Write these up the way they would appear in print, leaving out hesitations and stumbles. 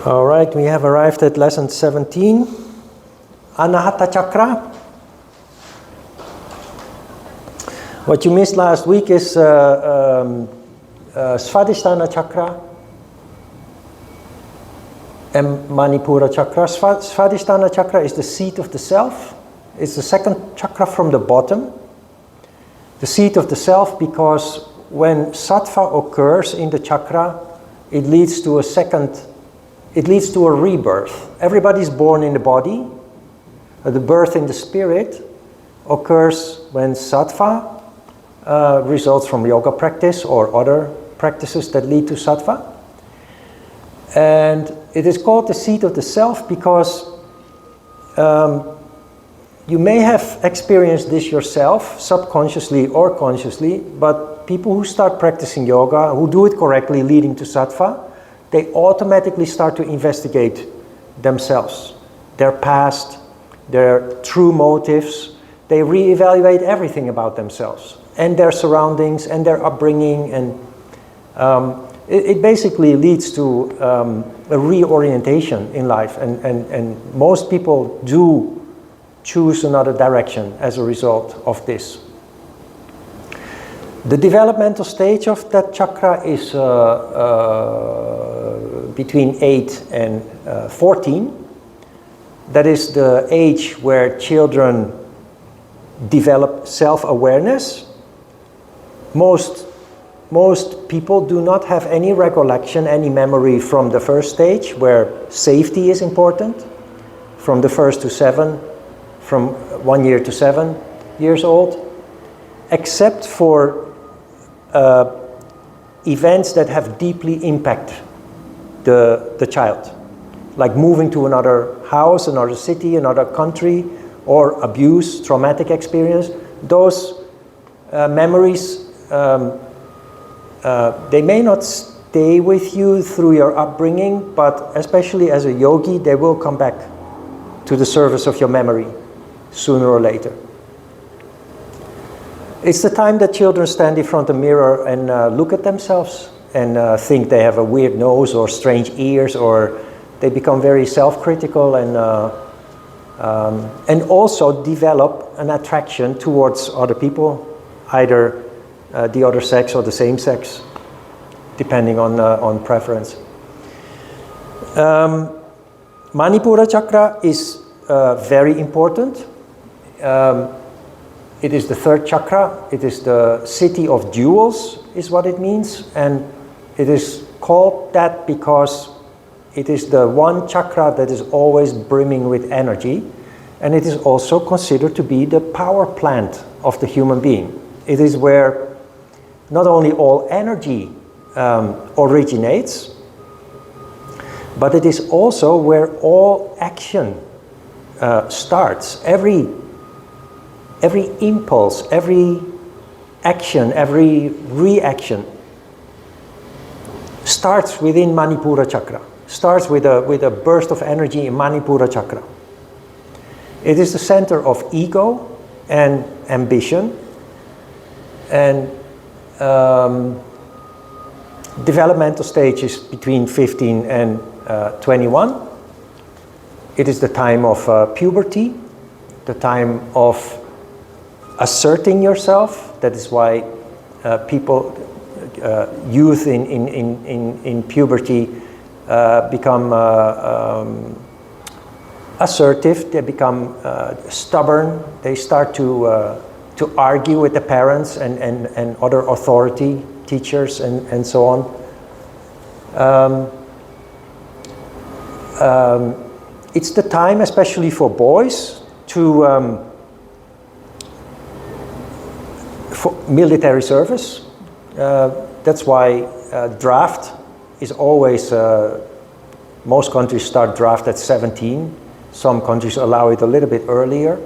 All right, we have arrived at lesson 17, Anahata Chakra. What you missed last week is Svadhisthana Chakra and Manipura Chakra. Svadhisthana Chakra is the seat of the self. It's the second chakra from the bottom. The seat of the self, because when sattva occurs in the chakra, it leads to a rebirth. Everybody's born in the body. The birth in the spirit occurs when sattva results from yoga practice or other practices that lead to sattva. And it is called the seat of the self because you may have experienced this yourself, subconsciously or consciously, but people who start practicing yoga, who do it correctly, leading to sattva, they automatically start to investigate themselves, their past, their true motives. They reevaluate everything about themselves and their surroundings and their upbringing, and it basically leads to a reorientation in life, and most people do choose another direction as a result of this. The developmental stage of that chakra is between 8 and 14. That is the age where children develop self-awareness. Most people do not have any recollection, any memory from the first stage, where safety is important, from the 1st to 7, from 1 year to 7 years old, except for events that have deeply impact the child, like moving to another house, another city, another country, or abuse, traumatic experience. Those memories, they may not stay with you through your upbringing, but especially as a yogi, they will come back to the surface of your memory sooner or later. It's the time that children stand in front of a mirror and look at themselves and think they have a weird nose or strange ears, or they become very self-critical and also develop an attraction towards other people, either the other sex or the same sex, depending on preference. Manipura Chakra is very important. It is the third chakra. It is the city of jewels, is what it means. And it is called that because it is the one chakra that is always brimming with energy. And it is also considered to be the power plant of the human being. It is where not only all energy originates, but it is also where all action starts. Every impulse, every action, every reaction starts within Manipura Chakra, starts with a burst of energy in Manipura Chakra. It is the center of ego and ambition, and developmental stage is between 15 and 21. It is the time of puberty, the time of asserting yourself. That is why youth in puberty become assertive. They become stubborn. They start to argue with the parents and other authority, teachers, and so on. It's the time, especially for boys, for military service. That's why draft is always, most countries start draft at 17. Some countries allow it a little bit earlier.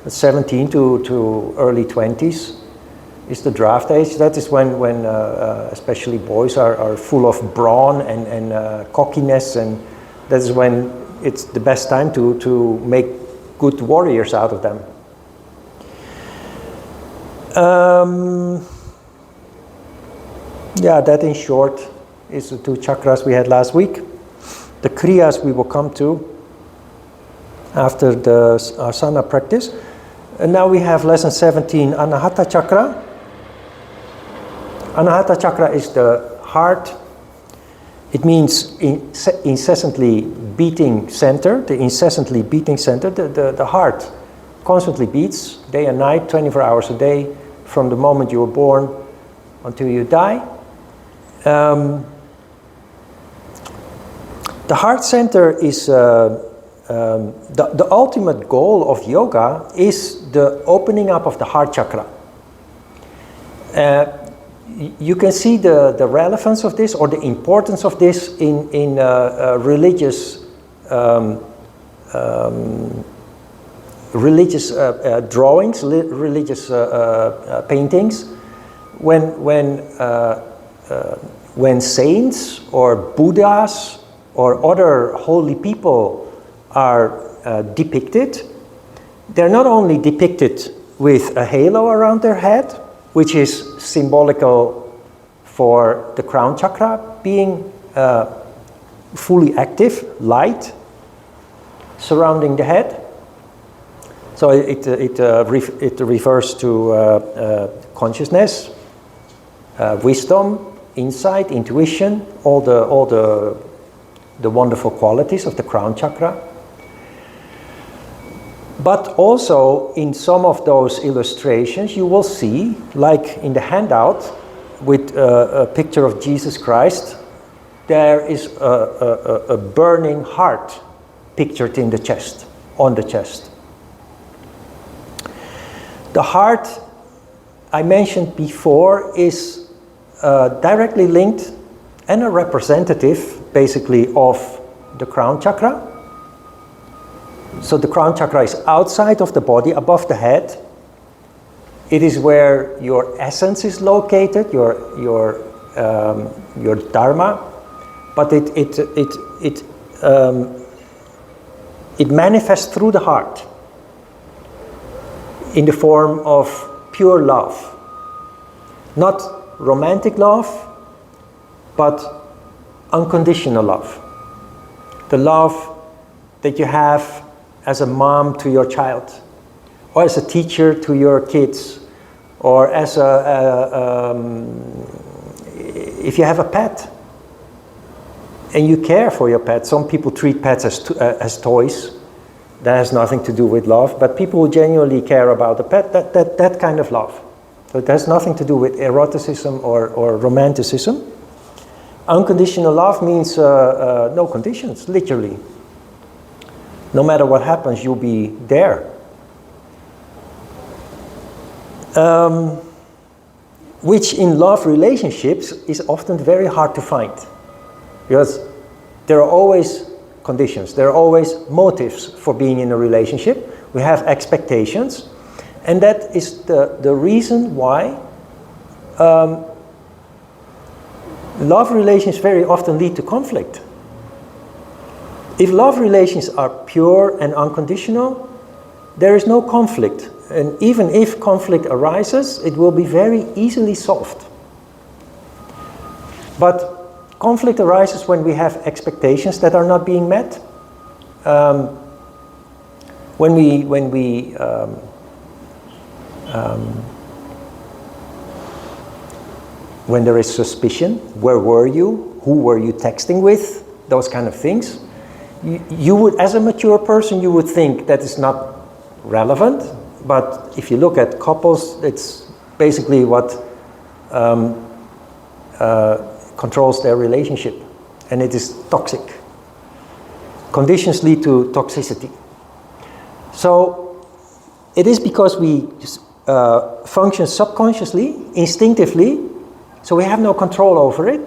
At 17 to early 20s is the draft age. That is when especially boys are full of brawn and cockiness, and that is when it's the best time to make good warriors out of them. Yeah, that in short is the two chakras we had last week. The kriyas we will come to after the asana practice. And now we have lesson 17, Anahata Chakra. Anahata Chakra is the heart. It means incessantly beating center, the incessantly beating center. The heart constantly beats day and night, 24 hours a day, from the moment you were born until you die. The heart center is the ultimate goal of yoga is the opening up of the heart chakra. You can see the relevance of this or the importance of this in religious drawings, religious paintings. When saints or Buddhas or other holy people are depicted, they're not only depicted with a halo around their head, which is symbolical for the crown chakra being fully active, light surrounding the head. So it refers to consciousness, wisdom, insight, intuition, all the wonderful qualities of the crown chakra. But also in some of those illustrations you will see, like in the handout with a picture of Jesus Christ, there is a burning heart pictured in the chest, on the chest. The heart, I mentioned before, is directly linked and a representative, basically, of the crown chakra. So the crown chakra is outside of the body, above the head. It is where your essence is located, your dharma, but it manifests through the heart in the form of pure love, not romantic love, but unconditional love. The love that you have as a mom to your child, or as a teacher to your kids, or as if you have a pet and you care for your pet. Some people treat pets as toys. That has nothing to do with love, but people who genuinely care about the pet, that kind of love. So it has nothing to do with eroticism or romanticism. Unconditional love means no conditions, literally. No matter what happens, you'll be there. Which in love relationships is often very hard to find. Because there are always conditions, there are always motives for being in a relationship. We have expectations. And that is the reason why love relations very often lead to conflict. If love relations are pure and unconditional, there is no conflict. And even if conflict arises, it will be very easily solved. But conflict arises when we have expectations that are not being met. When there is suspicion, where were you? Who were you texting with? Those kind of things. You would, as a mature person, you would think that is not relevant. But if you look at couples, it's basically what controls their relationship. And it is toxic. Conditions lead to toxicity. So it is because we function subconsciously, instinctively, so we have no control over it.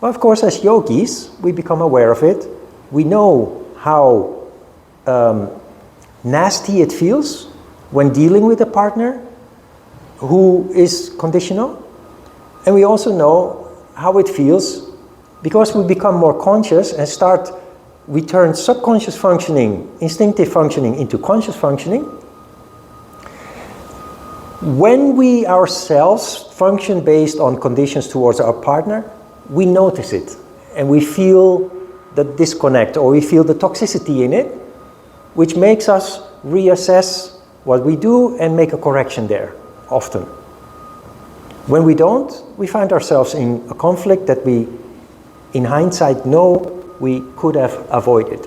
Well, of course, as yogis, we become aware of it. We know how nasty it feels when dealing with a partner who is conditional. And we also know how it feels because we become more conscious and we turn subconscious functioning, instinctive functioning into conscious functioning. When we ourselves function based on conditions towards our partner, we notice it and we feel the disconnect, or we feel the toxicity in it, which makes us reassess what we do and make a correction there, often. When we don't, we find ourselves in a conflict that we, in hindsight, know we could have avoided.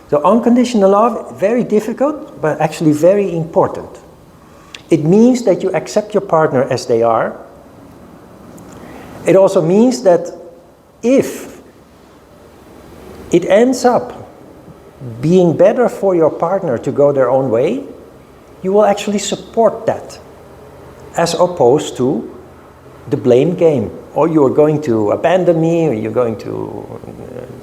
So unconditional love, very difficult, but actually very important. It means that you accept your partner as they are. It also means that if it ends up being better for your partner to go their own way, you will actually support that, as opposed to the blame game. Or you're going to abandon me, or you're going to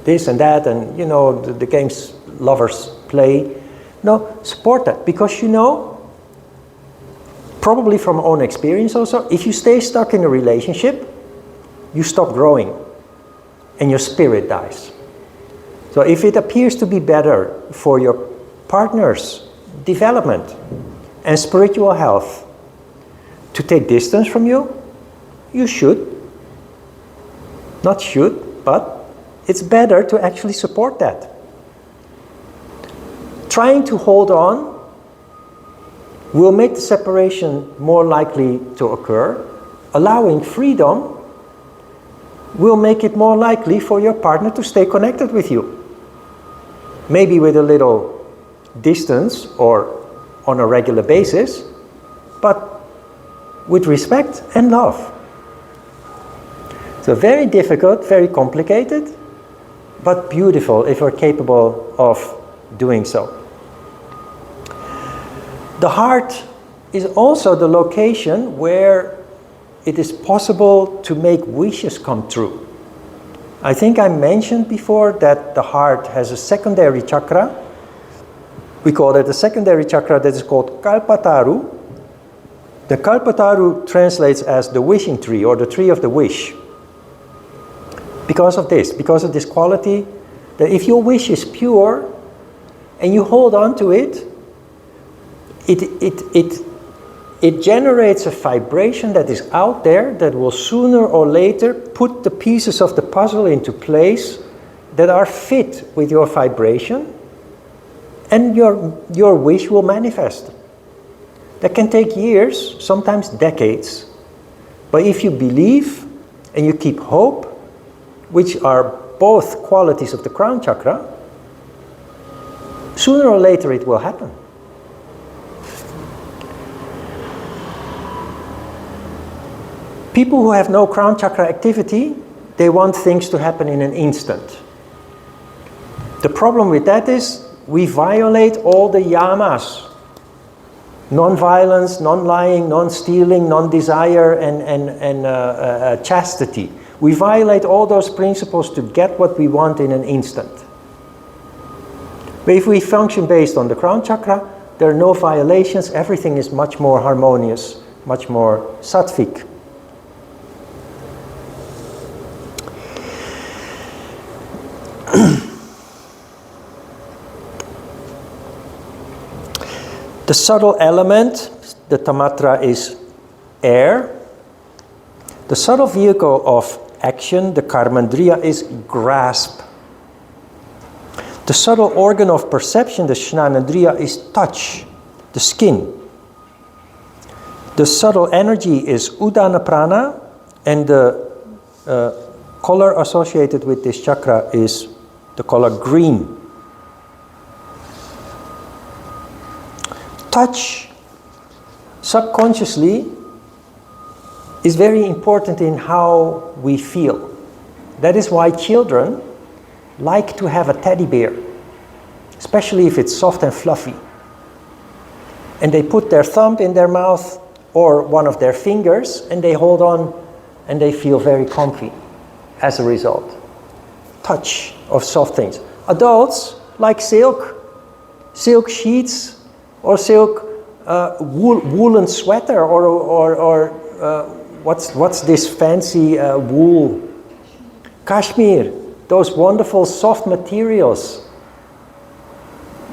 this and that, and you know, the games lovers play. No, support that, because you know, probably from own experience also, if you stay stuck in a relationship, you stop growing and your spirit dies. So if it appears to be better for your partner's development and spiritual health to take distance from you, you should. Not should, but it's better to actually support that. Trying to hold on will make the separation more likely to occur. Allowing freedom will make it more likely for your partner to stay connected with you. Maybe with a little distance or on a regular basis, but with respect and love. So very difficult, very complicated, but beautiful if we're capable of doing so. The heart is also the location where it is possible to make wishes come true. I think I mentioned before that the heart has a secondary chakra. We call it a secondary chakra that is called Kalpataru. The Kalpataru translates as the wishing tree or the tree of the wish. Because of this quality, that if your wish is pure and you hold on to it, it generates a vibration that is out there that will sooner or later put the pieces of the puzzle into place that are fit with your vibration, and your wish will manifest. That can take years, sometimes decades. But if you believe and you keep hope, which are both qualities of the crown chakra, sooner or later it will happen. People who have no crown chakra activity, they want things to happen in an instant. The problem with that is we violate all the yamas. Non-violence, non-lying, non-stealing, non-desire, and chastity. We violate all those principles to get what we want in an instant. But if we function based on the crown chakra, there are no violations, everything is much more harmonious, much more sattvic. The subtle element, the tamatra, is air. The subtle vehicle of action, the karmandriya, is grasp. The subtle organ of perception, the jnanendriya, is touch, the skin. The subtle energy is udana prana, and the color associated with this chakra is the color green. Touch, subconsciously, is very important in how we feel. That is why children like to have a teddy bear, especially if it's soft and fluffy. And they put their thumb in their mouth or one of their fingers and they hold on and they feel very comfy as a result. Touch of soft things. Adults like silk sheets, or silk woolen sweater, or what's this fancy wool? Cashmere, those wonderful soft materials.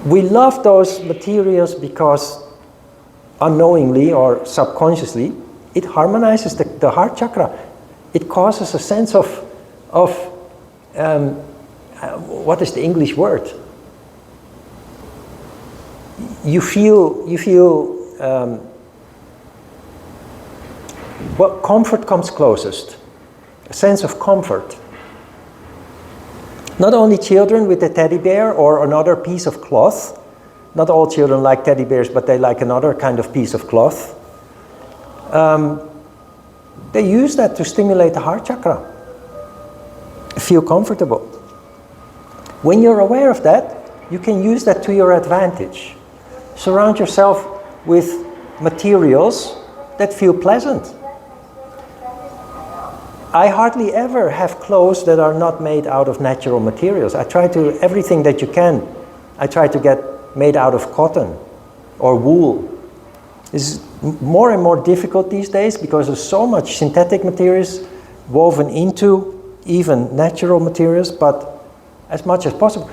We love those materials because unknowingly or subconsciously, it harmonizes the heart chakra. It causes a sense of what is the English word? You feel, well, comfort comes closest. A sense of comfort. Not only children with a teddy bear or another piece of cloth. Not all children like teddy bears, but they like another kind of piece of cloth. They use that to stimulate the heart chakra. Feel comfortable. When you're aware of that, you can use that to your advantage. Surround yourself with materials that feel pleasant. I hardly ever have clothes that are not made out of natural materials. I try to, everything that you can, I try to get made out of cotton or wool. It's more and more difficult these days because there's so much synthetic materials woven into even natural materials, but as much as possible.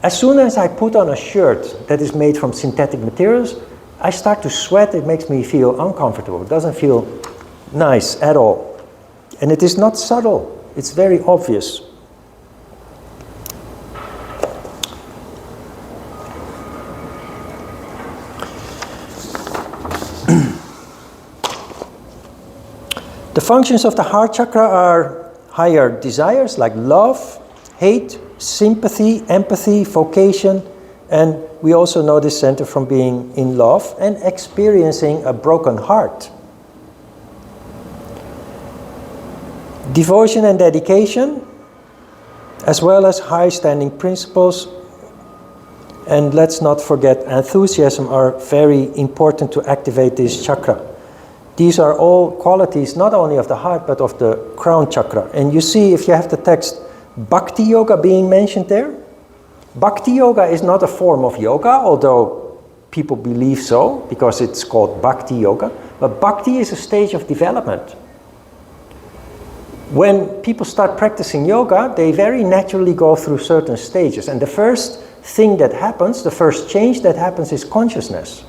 As soon as I put on a shirt that is made from synthetic materials, I start to sweat. It makes me feel uncomfortable. It doesn't feel nice at all. And it is not subtle. It's very obvious. The functions of the heart chakra are higher desires like love, hate, sympathy, empathy, vocation, and we also know this center from being in love and experiencing a broken heart. Devotion and dedication, as well as high-standing principles, and let's not forget enthusiasm, are very important to activate this chakra. These are all qualities not only of the heart but of the crown chakra. And you see, if you have the text Bhakti Yoga being mentioned there, Bhakti Yoga is not a form of yoga, although people believe so because it's called Bhakti Yoga, but Bhakti is a stage of development. When people start practicing yoga, they very naturally go through certain stages, and the first thing that happens, the first change that happens is consciousness.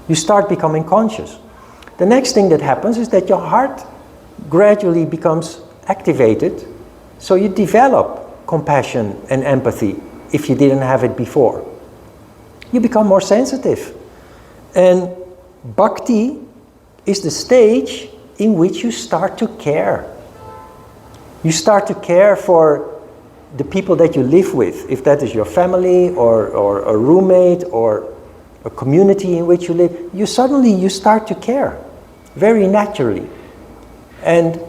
You start becoming conscious. The next thing that happens is that your heart gradually becomes activated, so you develop compassion and empathy if you didn't have it before. You become more sensitive. And bhakti is the stage in which you start to care. You start to care for the people that you live with, if that is your family or a roommate or a community in which you live. You start to care very naturally. And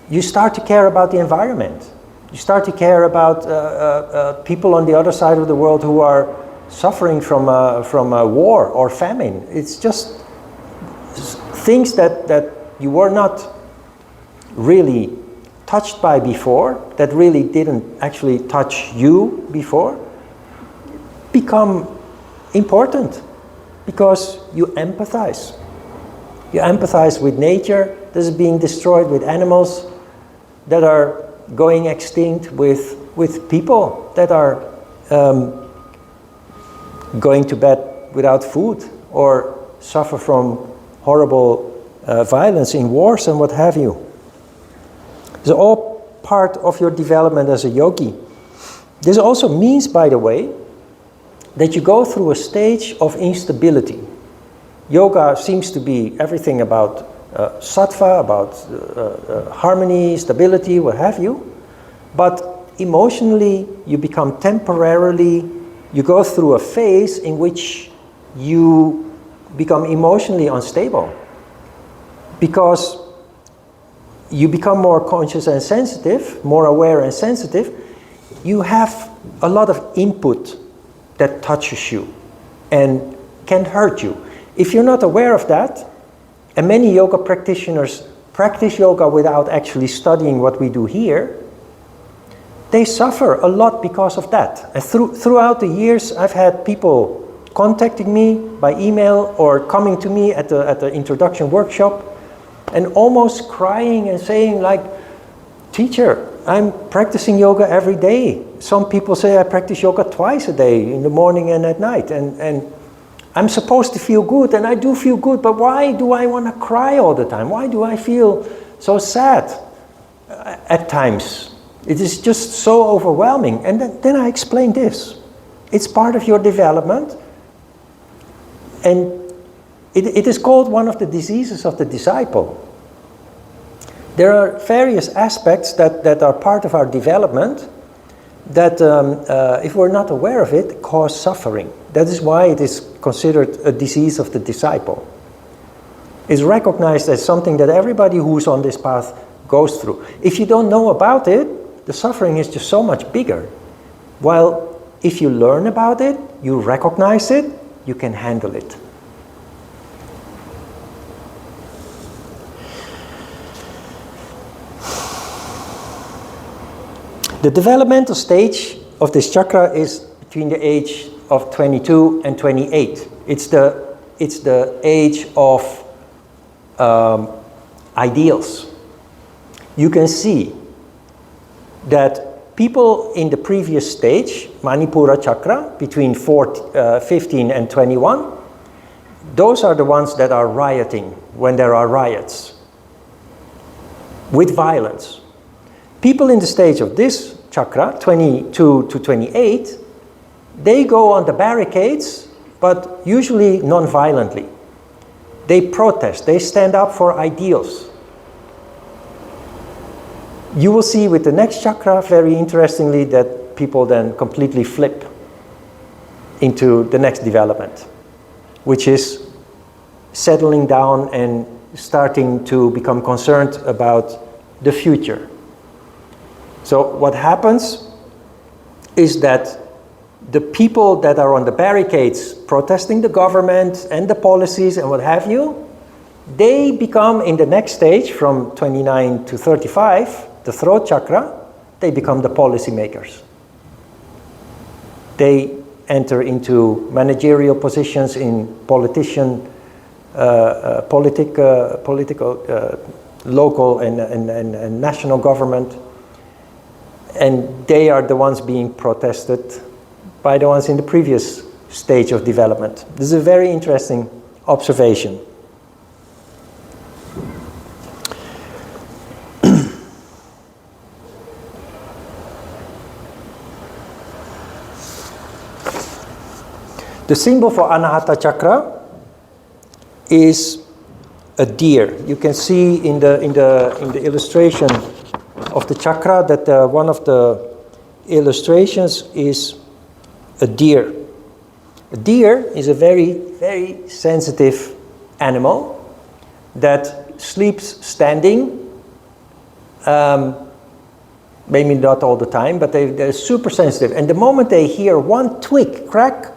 you start to care about the environment. You start to care about people on the other side of the world who are suffering from a war or famine. It's just things that you were not really touched by before, that really didn't actually touch you before, become important because you empathize. You empathize with nature that is being destroyed, with animals that are going extinct, with people that are going to bed without food or suffer from horrible violence in wars and what have you. It's all part of your development as a yogi. This also means, by the way, that you go through a stage of instability. Yoga seems to be everything about sattva, about harmony, stability, what have you. But emotionally, you become temporarily, you go through a phase in which you become emotionally unstable. Because you become more conscious and sensitive, more aware and sensitive. You have a lot of input that touches you and can hurt you. If you're not aware of that, and many yoga practitioners practice yoga without actually studying what we do here, they suffer a lot because of that. And throughout the years, I've had people contacting me by email or coming to me at the introduction workshop and almost crying and saying like, teacher, I'm practicing yoga every day. Some people say I practice yoga twice a day, in the morning and at night. And I'm supposed to feel good, and I do feel good, but why do I want to cry all the time? Why do I feel so sad at times? It is just so overwhelming. And then I explained this. It's part of your development. And it is called one of the diseases of the disciple. There are various aspects that are part of our development that, if we're not aware of it, cause suffering. That is why it is considered a disease of the disciple. It's recognized as something that everybody who's on this path goes through. If you don't know about it, the suffering is just so much bigger. While if you learn about it, you recognize it, you can handle it. The developmental stage of this chakra is between the age of 22 and 28. It's the age of ideals. You can see that people in the previous stage, Manipura chakra, between 15 and 21, those are the ones that are rioting when there are riots with violence. People in the stage of this chakra, 22 to 28, they go on the barricades, but usually non-violently. They protest, they stand up for ideals. You will see with the next chakra, very interestingly, that people then completely flip into the next development, which is settling down and starting to become concerned about the future. So what happens is that the people that are on the barricades protesting the government and the policies and what have you, they become in the next stage from 29 to 35, the throat chakra, they become the policymakers. They enter into managerial positions in political, local and national government. And they are the ones being protested by the ones in the previous stage of development. This is a very interesting observation. The symbol for Anahata chakra is a deer. You can see in the illustration of the chakra that one of the illustrations is a deer. A deer is a very, very sensitive animal that sleeps standing. Maybe not all the time, but they're super sensitive. And the moment they hear one twig crack,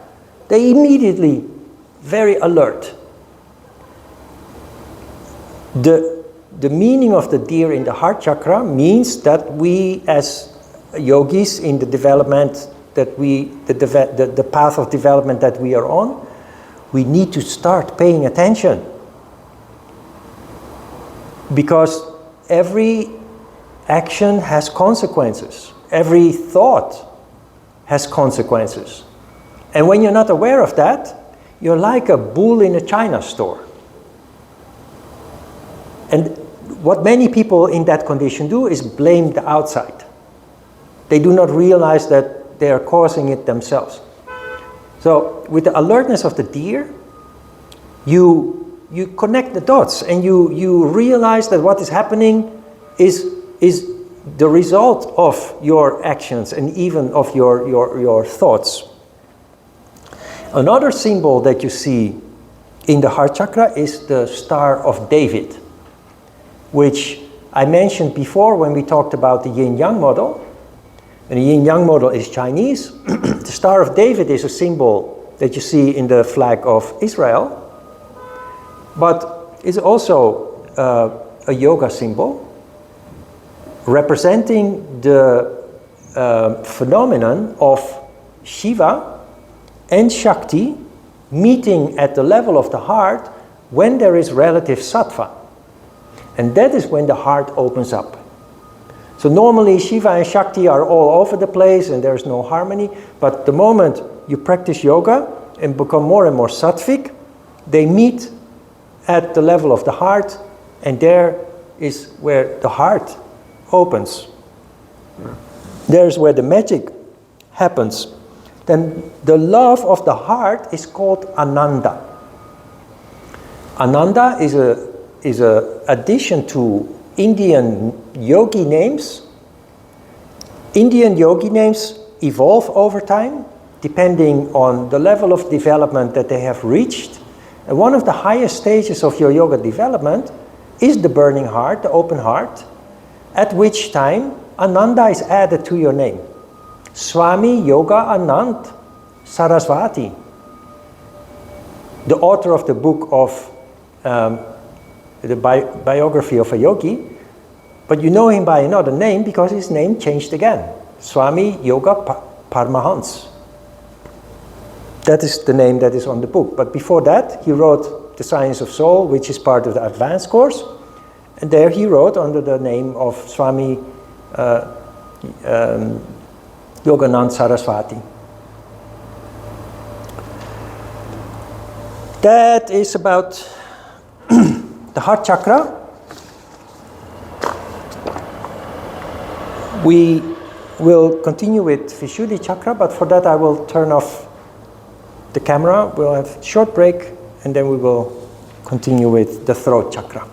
they immediately very alert. The meaning of the deer in the heart chakra means that we as yogis in the development that the path of development that we are on, we need to start paying attention. Because every action has consequences. Every thought has consequences. And when you're not aware of that, you're like a bull in a china store. And what many people in that condition do is blame the outside. They do not realize that they are causing it themselves. So with the alertness of the deer, you connect the dots and you realize that what is happening is the result of your actions and even of your thoughts. Another symbol that you see in the heart chakra is the Star of David, which I mentioned before when we talked about the yin-yang model. And the yin-yang model is Chinese. The Star of David is a symbol that you see in the flag of Israel, but it's also a yoga symbol representing the phenomenon of Shiva and Shakti meeting at the level of the heart when there is relative sattva. And that is when the heart opens up. So normally Shiva and Shakti are all over the place and there's no harmony, but the moment you practice yoga and become more and more sattvic, they meet at the level of the heart, and there is where the heart opens. There's where the magic happens. Then the love of the heart is called Ananda. Ananda is a addition to Indian yogi names. Indian yogi names evolve over time depending on the level of development that they have reached. And one of the highest stages of your yoga development is the burning heart, the open heart, at which time Ananda is added to your name. Swami Yoga Anand Saraswati, the author of the book of the biography of a yogi, but you know him by another name because his name changed again. Swami Yoga Paramahansa. That is the name that is on the book. But before that, he wrote The Science of Soul, which is part of the advanced course. And there he wrote under the name of Swami Yoganand Saraswati. That is about the heart chakra. We will continue with Vishuddhi chakra, but for that I will turn off the camera. We'll have a short break and then we will continue with the throat chakra.